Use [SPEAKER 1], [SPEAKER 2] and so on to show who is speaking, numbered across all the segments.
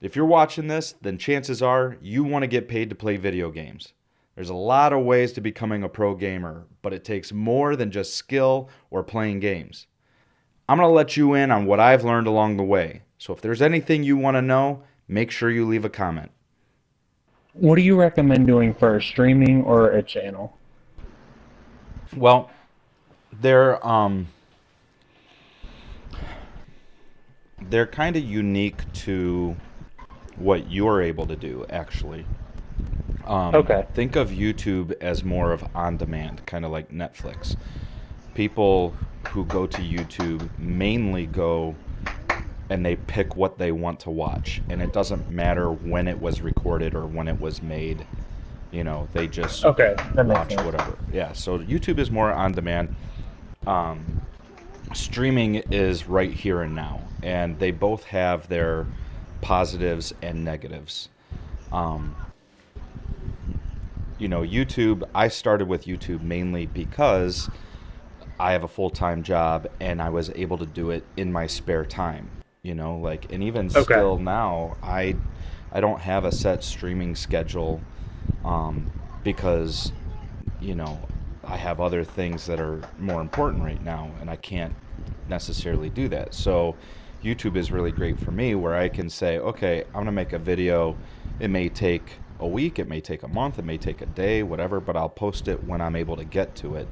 [SPEAKER 1] If you're watching this, then chances are you want to get paid to play video games. There's a lot of ways to becoming a pro gamer, but it takes more than just skill or playing games. I'm going to let you in on what I've learned along the way. So if there's anything you want to know, make sure you leave a comment.
[SPEAKER 2] What do you recommend doing for streaming or a channel?
[SPEAKER 1] Well, they're kind of unique to what you're able to do, actually.
[SPEAKER 2] Okay.
[SPEAKER 1] Think of YouTube as more of on demand, kind of like Netflix. People who go to YouTube mainly go and they pick what they want to watch, and it doesn't matter when it was recorded or when it was made. They just
[SPEAKER 2] Okay, that makes
[SPEAKER 1] watch
[SPEAKER 2] sense.
[SPEAKER 1] whatever. Yeah, so YouTube is more on demand. Streaming is right here and now, and they both have their positives and negatives. Um, YouTube, I started with YouTube mainly because I have a full-time job and I was able to do it in my spare time. And even
[SPEAKER 2] Okay.
[SPEAKER 1] still now, I don't have a set streaming schedule, because, you know, I have other things that are more important right now and I can't necessarily do that. So YouTube is really great for me where I can say, okay, I'm going to make a video. It may take a week, it may take a month, it may take a day, whatever, but I'll post it when I'm able to get to it,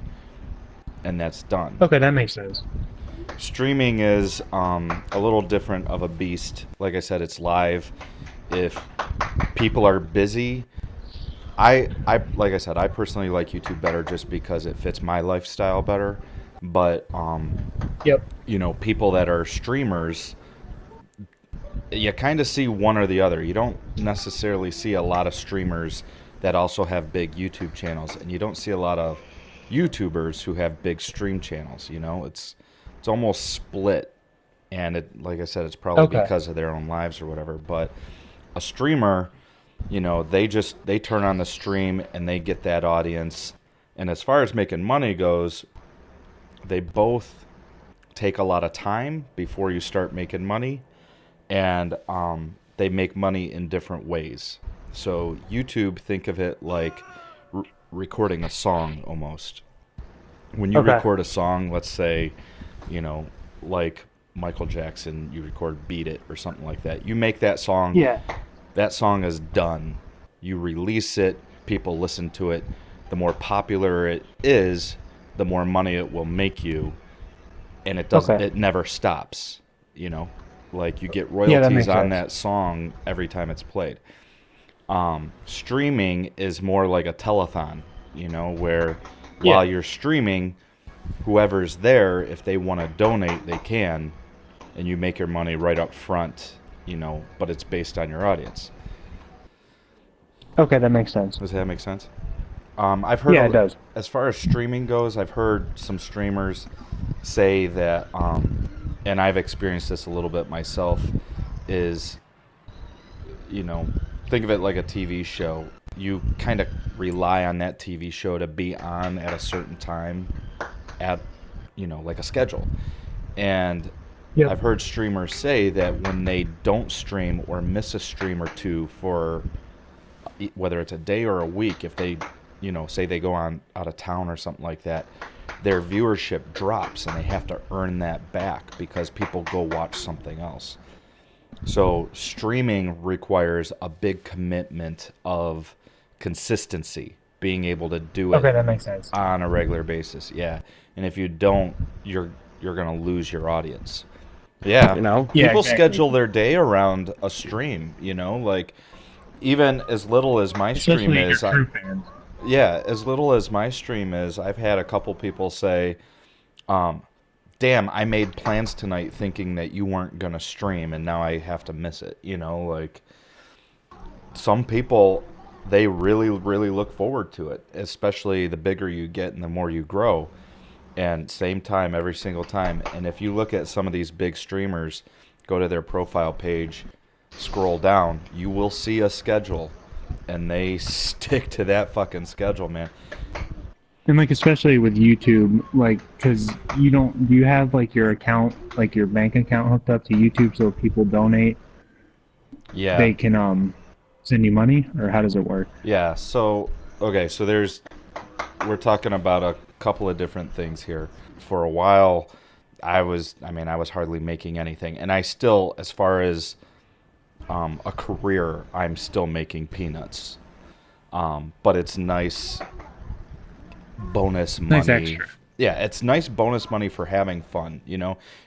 [SPEAKER 1] and that's done.
[SPEAKER 2] Okay, that makes sense.
[SPEAKER 1] Streaming is a little different of a beast. Like I said, it's live. If people are busy, I like I said, I personally like YouTube better just because it fits my lifestyle better. But
[SPEAKER 2] Yep.
[SPEAKER 1] people that are streamers, you kind of see one or the other. You don't necessarily see a lot of streamers that also have big YouTube channels, and you don't see a lot of YouTubers who have big stream channels. It's almost split, and like I said, it's probably
[SPEAKER 2] Okay.
[SPEAKER 1] because of their own lives or whatever. But a streamer, they turn on the stream and they get that audience. And as far as making money goes, they both take a lot of time before you start making money, and they make money in different ways. So YouTube, think of it like recording a song almost. When you
[SPEAKER 2] Okay.
[SPEAKER 1] record a song, let's say, you know, like Michael Jackson, you record Beat It or something like that. You make
[SPEAKER 2] Yeah.
[SPEAKER 1] that song is done. You release it, people listen to it. The more popular it is, the more money it will make you, and
[SPEAKER 2] Okay.
[SPEAKER 1] it never stops, you know? Like you get
[SPEAKER 2] Yeah, that
[SPEAKER 1] royalties
[SPEAKER 2] makes
[SPEAKER 1] on
[SPEAKER 2] sense.
[SPEAKER 1] that song every time it's played. Streaming is more like a telethon, where
[SPEAKER 2] Yeah.
[SPEAKER 1] while you're streaming, whoever's there, if they want to donate, they can, and you make your money right up front, but it's based on your audience.
[SPEAKER 2] Okay, that makes sense.
[SPEAKER 1] Does that make sense? I've heard,
[SPEAKER 2] Yeah, it does.
[SPEAKER 1] as far as streaming goes, I've heard some streamers say that, and I've experienced this a little bit myself, is, you know, think of it like a TV show. You kind of rely on that TV show to be on at a certain time, at, like a schedule. And
[SPEAKER 2] Yep.
[SPEAKER 1] I've heard streamers say that when they don't stream or miss a stream or two for whether it's a day or a week, if they, say they go on out of town or something like that, their viewership drops and they have to earn that back because people go watch something else. So streaming requires a big commitment of consistency, being able to do it
[SPEAKER 2] Okay, that makes sense.
[SPEAKER 1] on a regular basis. Yeah. And if you don't, you're going to lose your audience. Yeah.
[SPEAKER 2] Yeah,
[SPEAKER 1] People
[SPEAKER 2] exactly.
[SPEAKER 1] schedule their day around a stream, like even as little as my stream
[SPEAKER 2] Especially if you're
[SPEAKER 1] is,
[SPEAKER 2] true fans.
[SPEAKER 1] yeah, as little as my stream is, I've had a couple people say, um, damn, I made plans tonight thinking that you weren't going to stream and now I have to miss it. Like some people, they really, really look forward to it, especially the bigger you get and the more you grow. And same time every single time. And if you look at some of these big streamers, go to their profile page, scroll down, you will see a schedule, and they stick to that fucking schedule, man.
[SPEAKER 2] And like especially with YouTube, like because do you have like your account, like your bank account hooked up to YouTube so if people donate?
[SPEAKER 1] Yeah.
[SPEAKER 2] they can send you money, or how does it work?
[SPEAKER 1] Yeah. So, okay. So we're talking about a couple of different things here. For a while, I was hardly making anything. And I still, as far as a career, I'm still making peanuts. But it's nice bonus
[SPEAKER 2] Nice
[SPEAKER 1] money.
[SPEAKER 2] extra.
[SPEAKER 1] Yeah, it's nice bonus money for having fun.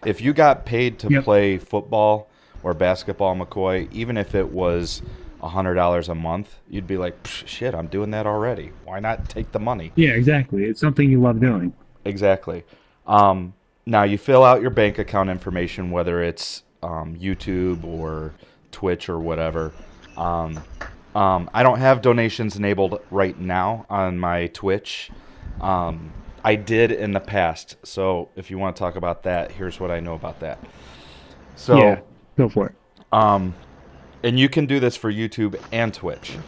[SPEAKER 1] If you got paid to
[SPEAKER 2] Yep.
[SPEAKER 1] play football or basketball, McCoy, even if it was $100 a month, you'd be like, shit, I'm doing that already. Why not take the money?
[SPEAKER 2] Yeah, exactly. It's something you love doing.
[SPEAKER 1] Exactly. Now you fill out your bank account information, whether it's YouTube or Twitch or whatever. Um, I don't have donations enabled right now on my Twitch. I did in the past. So if you want to talk about that, here's what I know about that.
[SPEAKER 2] Yeah,
[SPEAKER 1] So,
[SPEAKER 2] go for it.
[SPEAKER 1] and you can do this for YouTube and Twitch.
[SPEAKER 2] Okay.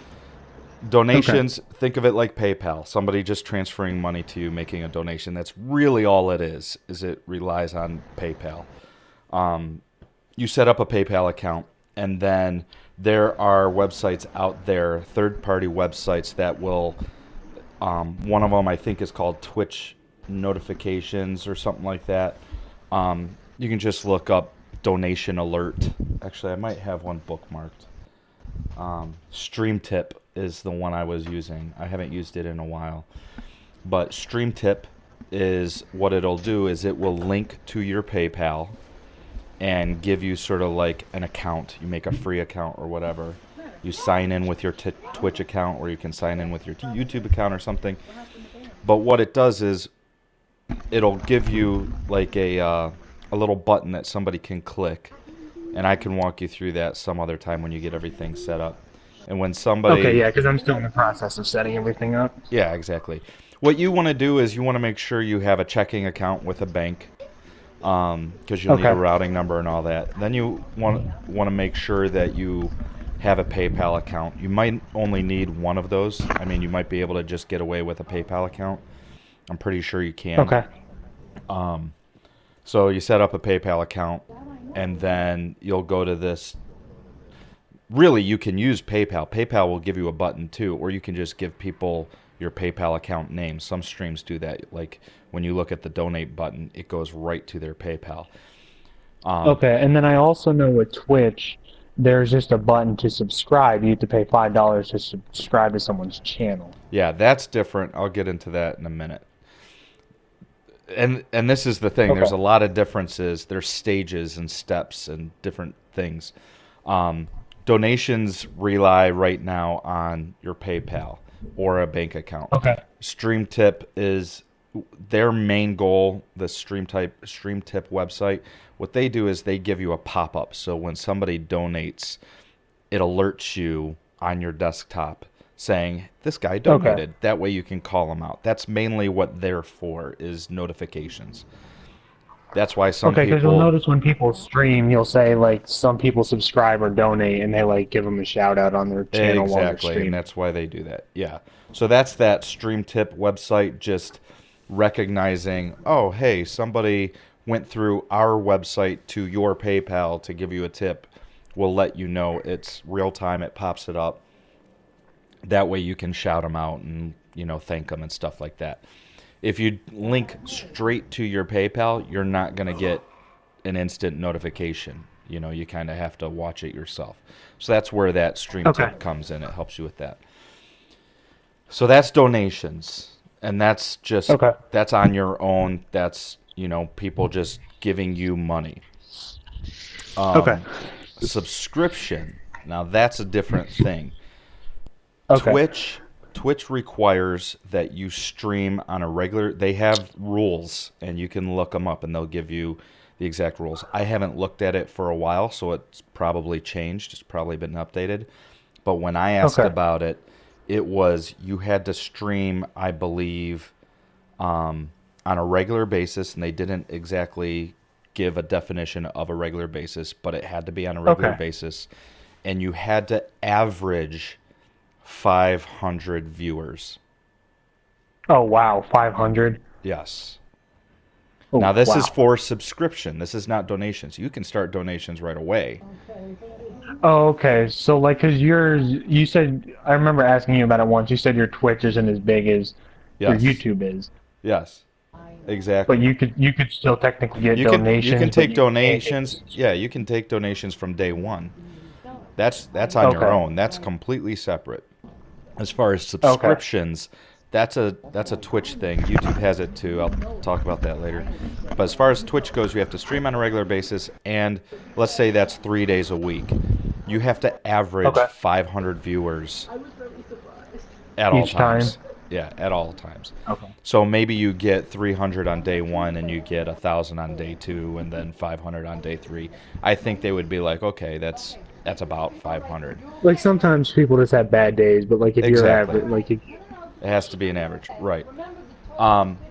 [SPEAKER 1] Donations, think of it like PayPal. Somebody just transferring money to you, making a donation. That's really all it is it relies on PayPal. You set up a PayPal account, and then there are websites out there, third-party websites that will. One of them I think is called Twitch Notifications or something like that. You can just look up donation alert. Actually, I might have one bookmarked. StreamTip is the one I was using. I haven't used it in a while. But StreamTip is what it'll do is it will link to your PayPal and give you sort of like an account. You make a free account or whatever. You sign in with your Twitch account, or you can sign in with your YouTube account or something. But what it does is it'll give you like a little button that somebody can click, and I can walk you through that some other time when you get everything set up. And when
[SPEAKER 2] Okay,
[SPEAKER 1] somebody,
[SPEAKER 2] yeah, because I'm still in the process of setting everything up.
[SPEAKER 1] yeah, exactly. What you want to do is you want to make sure you have a checking account with a bank, because you'll need a
[SPEAKER 2] Okay.
[SPEAKER 1] routing number and all that. Then you want to make sure that you have a PayPal account. You might only need one of those. I mean, you might be able to just get away with a PayPal account. I'm pretty sure you can.
[SPEAKER 2] Okay.
[SPEAKER 1] So you set up a PayPal account, and then you'll go to this. Really, you can use PayPal. PayPal will give you a button too, or you can just give people your PayPal account name. Some streams do that. Like when you look at the donate button, it goes right to their PayPal.
[SPEAKER 2] Okay, and then I also know with Twitch, there's just a button to subscribe. You have to pay $5 to subscribe to someone's channel.
[SPEAKER 1] Yeah, that's different. I'll get into that in a minute. And this is the thing. There's
[SPEAKER 2] Okay.
[SPEAKER 1] a lot of differences. There's stages and steps and different things. Donations rely right now on your PayPal or a bank account.
[SPEAKER 2] Okay.
[SPEAKER 1] StreamTip is their main goal. The StreamTip website. What they do is they give you a pop up. So when somebody donates, it alerts you on your desktop saying this guy
[SPEAKER 2] Okay.
[SPEAKER 1] donated. That way you can call them out. That's mainly what they're for, is notifications. That's why some
[SPEAKER 2] Okay, because you'll
[SPEAKER 1] people,
[SPEAKER 2] notice when people stream, you'll say like some people subscribe or donate, and they like give them a shout out on their channel while they're
[SPEAKER 1] exactly, and
[SPEAKER 2] streaming.
[SPEAKER 1] that's why they do that. Yeah. So that's that StreamTip website just recognizing, oh, hey, somebody went through our website to your PayPal to give you a tip. We'll let you know. It's real time. It pops it up. That way you can shout them out and, thank them and stuff like that. If you link straight to your PayPal, you're not going to get an instant notification. You kind of have to watch it yourself. So that's where that stream
[SPEAKER 2] Okay.
[SPEAKER 1] tip comes in. It helps you with that. So that's donations. And
[SPEAKER 2] Okay.
[SPEAKER 1] that's on your own. That's, people just giving you money.
[SPEAKER 2] Okay.
[SPEAKER 1] Subscription. Now that's a different thing.
[SPEAKER 2] Okay.
[SPEAKER 1] Twitch requires that you stream on a regular. They have rules, and you can look them up, and they'll give you the exact rules. I haven't looked at it for a while, so it's probably changed. It's probably been updated. But when I asked
[SPEAKER 2] Okay.
[SPEAKER 1] about it, it was you had to stream, I believe, on a regular basis, and they didn't exactly give a definition of a regular basis, but it had to be on a regular
[SPEAKER 2] Okay.
[SPEAKER 1] basis, and you had to average 500 viewers.
[SPEAKER 2] Oh wow, 500.
[SPEAKER 1] Yes. Now,
[SPEAKER 2] Oh,
[SPEAKER 1] this is
[SPEAKER 2] wow.
[SPEAKER 1] for subscription. This is not donations. You can start donations right away.
[SPEAKER 2] Oh, okay. So, like, cause you said, I remember asking you about it once. You said your Twitch isn't as big as your
[SPEAKER 1] Yes.
[SPEAKER 2] YouTube is,
[SPEAKER 1] Yes.
[SPEAKER 2] but
[SPEAKER 1] Exactly.
[SPEAKER 2] you could still technically get
[SPEAKER 1] You can
[SPEAKER 2] donations, but
[SPEAKER 1] take
[SPEAKER 2] you can't get
[SPEAKER 1] donations.
[SPEAKER 2] the.
[SPEAKER 1] Yeah, you can take donations from day one. That's on your
[SPEAKER 2] Okay.
[SPEAKER 1] own. That's completely separate. As far as
[SPEAKER 2] Okay.
[SPEAKER 1] subscriptions, that's a Twitch thing. YouTube has it too. I'll talk about that later. But as far as Twitch goes, you have to stream on a regular basis, and let's say that's 3 days a week. You have to average
[SPEAKER 2] Okay.
[SPEAKER 1] 500 viewers at all
[SPEAKER 2] Each time.
[SPEAKER 1] times. Yeah, at all times.
[SPEAKER 2] Okay.
[SPEAKER 1] So maybe you get 300 on day one, and you get 1,000 on day two, and then 500 on day three. I think they would be like, okay, that's about 500.
[SPEAKER 2] Like sometimes people just have bad days, but like if you're
[SPEAKER 1] Exactly.
[SPEAKER 2] average, like if,
[SPEAKER 1] It has to be an average, right?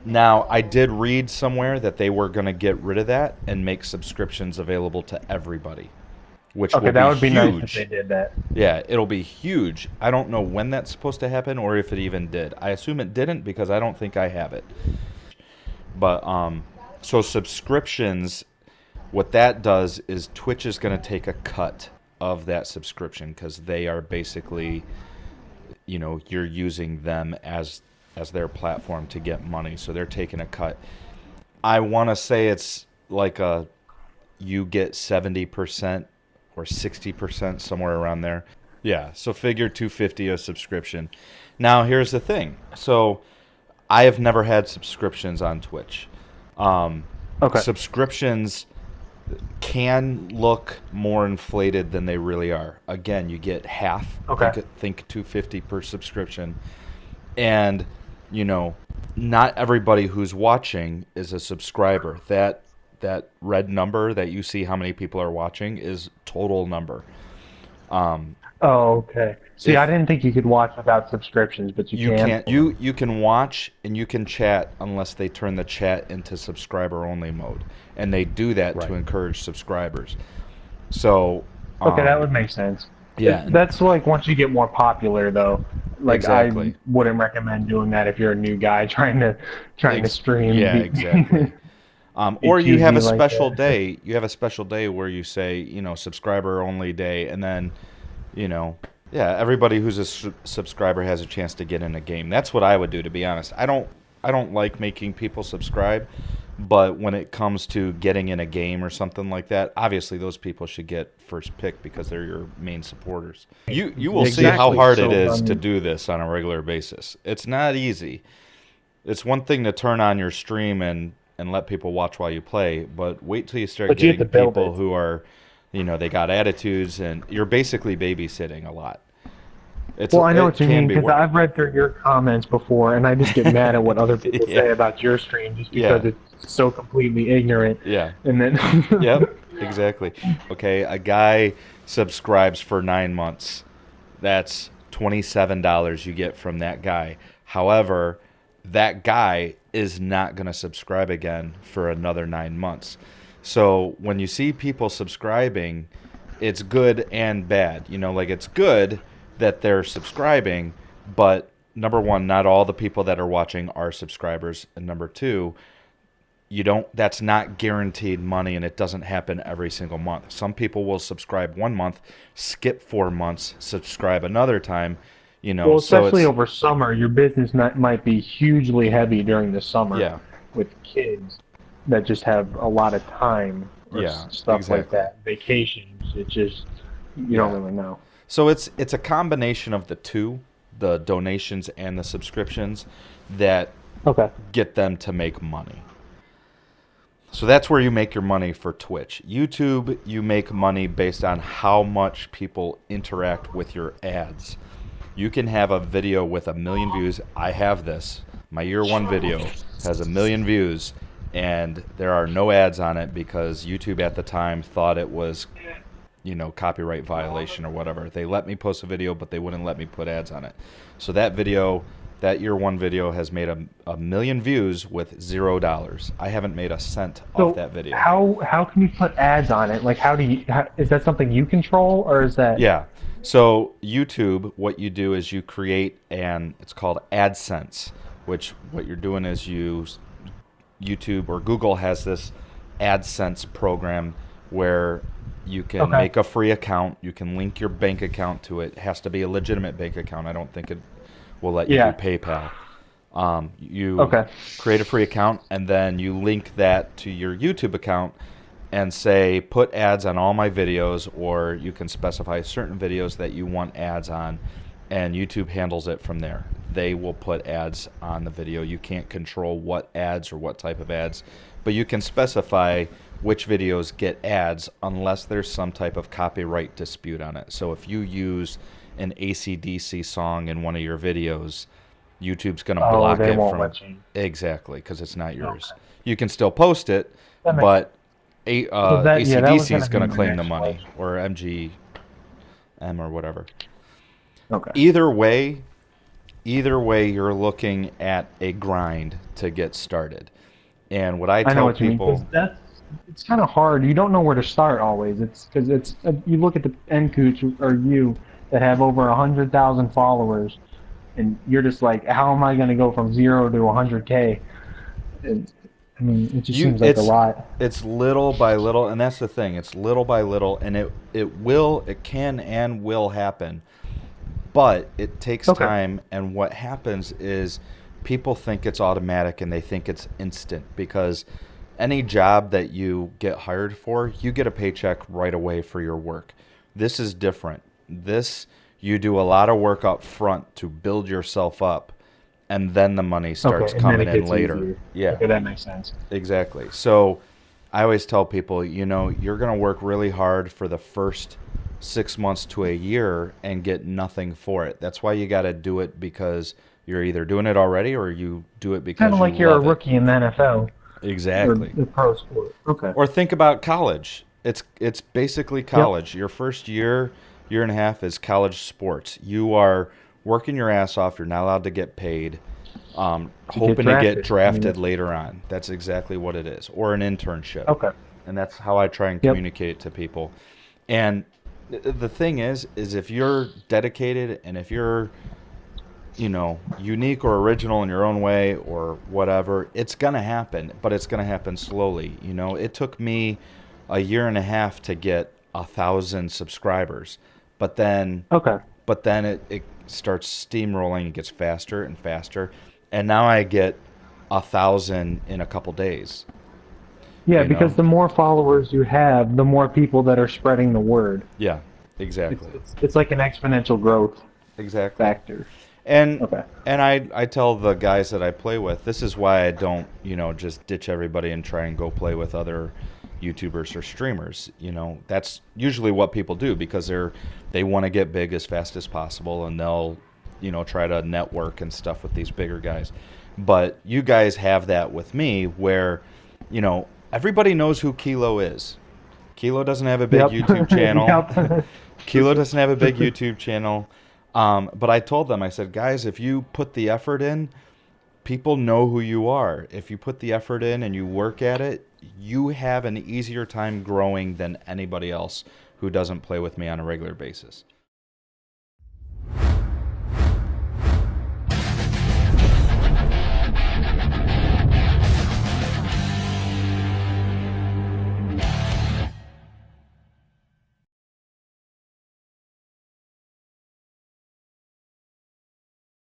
[SPEAKER 1] Now, I did read somewhere that they were going to get rid of that and make subscriptions available to everybody, which
[SPEAKER 2] okay,
[SPEAKER 1] will
[SPEAKER 2] that
[SPEAKER 1] be
[SPEAKER 2] would be nice if they
[SPEAKER 1] huge.
[SPEAKER 2] did that.
[SPEAKER 1] Yeah, it'll be huge. I don't know when that's supposed to happen or if it even did. I assume it didn't because I don't think I have it. But so subscriptions, what that does is Twitch is going to take a cut of that subscription because they are basically, you're using them as their platform to get money, so they're taking a cut. I want to say it's like you get 70% or 60%, somewhere around there. Yeah, so figure 250 a subscription. Now here's the thing. So I have never had subscriptions on Twitch.
[SPEAKER 2] Okay.
[SPEAKER 1] Subscriptions can look more inflated than they really are. Again, you get half.
[SPEAKER 2] Okay.
[SPEAKER 1] Think 250 per subscription, and not everybody who's watching is a subscriber. That red number that you see how many people are watching is total number.
[SPEAKER 2] Oh, okay. See, I
[SPEAKER 1] If
[SPEAKER 2] didn't think you could watch without subscriptions, but you
[SPEAKER 1] you
[SPEAKER 2] can.
[SPEAKER 1] can't you can watch and you can chat unless they turn the chat into subscriber only mode, and they do that to
[SPEAKER 2] Right.
[SPEAKER 1] encourage subscribers. So
[SPEAKER 2] Okay, that would make sense.
[SPEAKER 1] yeah,
[SPEAKER 2] That's like once you get more popular, though. Like I
[SPEAKER 1] exactly.
[SPEAKER 2] wouldn't recommend doing that if you're a new guy trying to stream.
[SPEAKER 1] Yeah, exactly.
[SPEAKER 2] Be
[SPEAKER 1] Or you have
[SPEAKER 2] cheesy
[SPEAKER 1] a
[SPEAKER 2] like
[SPEAKER 1] special
[SPEAKER 2] that.
[SPEAKER 1] day. You have a special day where you say, subscriber only day, and then, you know, yeah, everybody who's a subscriber has a chance to get in a game. That's what I would do, to be honest. I don't like making people subscribe, but when it comes to getting in a game or something like that, obviously those people should get first pick because they're your main supporters. You will see how
[SPEAKER 2] Exactly.
[SPEAKER 1] hard it
[SPEAKER 2] So,
[SPEAKER 1] is to do this on a regular basis. It's not easy. It's one thing to turn on your stream and let people watch while you play, but wait till you start
[SPEAKER 2] but you have
[SPEAKER 1] getting
[SPEAKER 2] to build
[SPEAKER 1] people
[SPEAKER 2] it.
[SPEAKER 1] who are, they got attitudes, and you're basically babysitting a lot.
[SPEAKER 2] Well, I know
[SPEAKER 1] It
[SPEAKER 2] what you
[SPEAKER 1] can
[SPEAKER 2] mean
[SPEAKER 1] be
[SPEAKER 2] because
[SPEAKER 1] work.
[SPEAKER 2] I've read through your comments before, and I just get mad at what other people
[SPEAKER 1] Yeah,
[SPEAKER 2] say about your stream just
[SPEAKER 1] yeah,
[SPEAKER 2] because it's so completely ignorant.
[SPEAKER 1] yeah.
[SPEAKER 2] And then,
[SPEAKER 1] Yep, exactly. Okay, a guy subscribes for 9 months. That's $27 you get from that guy. However, that guy is not going to subscribe again for another 9 months. So when you see people subscribing, it's good and bad. Like, it's good that they're subscribing, but number one, not all the people that are watching are subscribers. And number two, that's not guaranteed money, and it doesn't happen every single month. Some people will subscribe 1 month, skip 4 months, subscribe another time,
[SPEAKER 2] well,
[SPEAKER 1] so
[SPEAKER 2] especially
[SPEAKER 1] it's,
[SPEAKER 2] over summer, your business might be hugely heavy during the summer
[SPEAKER 1] yeah,
[SPEAKER 2] with kids that just have a lot of time or
[SPEAKER 1] yeah,
[SPEAKER 2] stuff like
[SPEAKER 1] exactly,
[SPEAKER 2] that. Vacations, it just you don't
[SPEAKER 1] yeah.
[SPEAKER 2] really know.
[SPEAKER 1] So it's a combination of the two, the donations and the subscriptions, that
[SPEAKER 2] Okay.
[SPEAKER 1] get them to make money. So that's where you make your money for Twitch. YouTube, you make money based on how much people interact with your ads. You can have a video with 1 million views. I have this. My year one video has 1 million views, and there are no ads on it because YouTube at the time thought it was, copyright violation or whatever. They let me post a video, but they wouldn't let me put ads on it. So that video, that year one video, has made a 1 million views with $0. I haven't made a cent off
[SPEAKER 2] So
[SPEAKER 1] that video.
[SPEAKER 2] how can you put ads on it? Like is that something you control or is that
[SPEAKER 1] Yeah. So YouTube, what you do is you create it's called AdSense, which what you're doing is YouTube or Google has this AdSense program where you can
[SPEAKER 2] Okay.
[SPEAKER 1] make a free account. You can link your bank account to it. It has to be a legitimate bank account. I don't think it will let you do
[SPEAKER 2] Yeah.
[SPEAKER 1] PayPal. You
[SPEAKER 2] Okay.
[SPEAKER 1] create a free account and then you link that to your YouTube account and say put ads on all my videos, or you can specify certain videos that you want ads on, and YouTube handles it from there. They will put ads on the video. You can't control what ads or what type of ads, but you can specify which videos get ads unless there's some type of copyright dispute on it. So if you use an AC/DC song in one of your videos, YouTube's going to
[SPEAKER 2] Oh,
[SPEAKER 1] block
[SPEAKER 2] they
[SPEAKER 1] it
[SPEAKER 2] won't
[SPEAKER 1] from
[SPEAKER 2] let you.
[SPEAKER 1] exactly because it's not yours.
[SPEAKER 2] Okay.
[SPEAKER 1] You can still post it,
[SPEAKER 2] That makes sense.
[SPEAKER 1] but
[SPEAKER 2] So that yeah, that was
[SPEAKER 1] AC/DC
[SPEAKER 2] gonna
[SPEAKER 1] is
[SPEAKER 2] be
[SPEAKER 1] going to
[SPEAKER 2] my
[SPEAKER 1] claim the
[SPEAKER 2] next
[SPEAKER 1] money,
[SPEAKER 2] question.
[SPEAKER 1] or MGM or whatever.
[SPEAKER 2] Okay.
[SPEAKER 1] Either way, either way, you're looking at a grind to get started. And what I
[SPEAKER 2] I know
[SPEAKER 1] tell
[SPEAKER 2] what you mean, because
[SPEAKER 1] people,
[SPEAKER 2] it's kind of hard. You don't know where to start always. It's because you look at theNcooch or you that have over 100,000 followers, and you're just like, how am I going to go from 0 to 100K? And, I mean, it just
[SPEAKER 1] you
[SPEAKER 2] seems like a lot.
[SPEAKER 1] it's little by little, and that's the thing. It's little by little, and it can and will happen, but it takes
[SPEAKER 2] Okay.
[SPEAKER 1] time. And what happens is people think it's automatic and they think it's instant, because any job that you get hired for, you get a paycheck right away for your work. This is different. This, you do a lot of work up front to build yourself up, and then the money starts
[SPEAKER 2] Okay, and then
[SPEAKER 1] coming
[SPEAKER 2] it
[SPEAKER 1] in
[SPEAKER 2] gets
[SPEAKER 1] later.
[SPEAKER 2] easier.
[SPEAKER 1] Yeah,
[SPEAKER 2] Okay, that makes sense.
[SPEAKER 1] exactly. So I always tell people, you're going to work really hard for the first 6 months to a year and get nothing for it. That's why you got to do it, because you're either doing it already or you do it
[SPEAKER 2] Kind
[SPEAKER 1] because
[SPEAKER 2] of
[SPEAKER 1] you
[SPEAKER 2] like you're a
[SPEAKER 1] love it.
[SPEAKER 2] rookie in the NFL or
[SPEAKER 1] Exactly.
[SPEAKER 2] the pro sport. Okay.
[SPEAKER 1] Or think about college. It's basically
[SPEAKER 2] Yep.
[SPEAKER 1] college. Your first year and a half is college sports. You are working your ass off. You're not allowed to get paid.
[SPEAKER 2] To get
[SPEAKER 1] Hoping to get
[SPEAKER 2] drafted. I mean,
[SPEAKER 1] drafted later on. That's exactly what it is. Or an internship.
[SPEAKER 2] okay.
[SPEAKER 1] And that's how I try and
[SPEAKER 2] Yep.
[SPEAKER 1] communicate it to people. And the thing is if you're dedicated and if you're unique or original in your own way or whatever, it's going to happen, but it's going to happen slowly. It took me a year and a half to get 1,000 subscribers, but then,
[SPEAKER 2] Okay.
[SPEAKER 1] it starts steamrolling. It gets faster and faster. And now I get 1,000 in a couple days,
[SPEAKER 2] Yeah,
[SPEAKER 1] you
[SPEAKER 2] because
[SPEAKER 1] know?
[SPEAKER 2] the more followers you have, the more people that are spreading the word.
[SPEAKER 1] Yeah,
[SPEAKER 2] It's
[SPEAKER 1] exactly.
[SPEAKER 2] it's, it's like an exponential growth
[SPEAKER 1] Exactly.
[SPEAKER 2] factor.
[SPEAKER 1] And
[SPEAKER 2] Okay.
[SPEAKER 1] and I tell the guys that I play with, this is why I don't, just ditch everybody and try and go play with other YouTubers or streamers. That's usually what people do, because they want to get big as fast as possible, and they'll, try to network and stuff with these bigger guys. But you guys have that with me where, everybody knows who Kilo is. Kilo doesn't have a big
[SPEAKER 2] Yep.
[SPEAKER 1] YouTube channel.
[SPEAKER 2] Yep.
[SPEAKER 1] Kilo doesn't have a big YouTube channel. But I told them, I said, guys, if you put the effort in, people know who you are. If you put the effort in and you work at it, you have an easier time growing than anybody else who doesn't play with me on a regular basis.